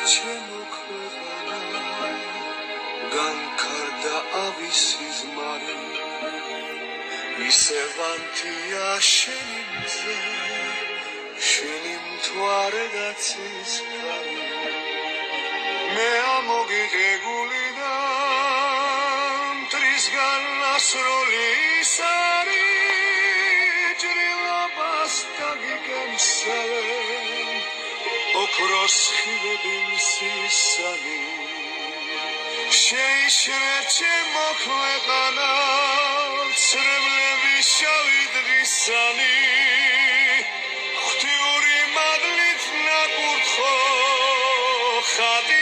ჩემო ქვეყანა განკარდა ავისი ზმარი ისევანთია შენი მზე შენი მთვარე და ცისკარი მე ამოგიღებული და მტრისგან ასრული სარი ჭრილობას დაგიკენსავე ოქროს ხილები მსისანი შეიშრე ჩემო ქვეყანა ცრემლები შავი დღისანი ღვთიური მადლით ნაკურთხო ხატი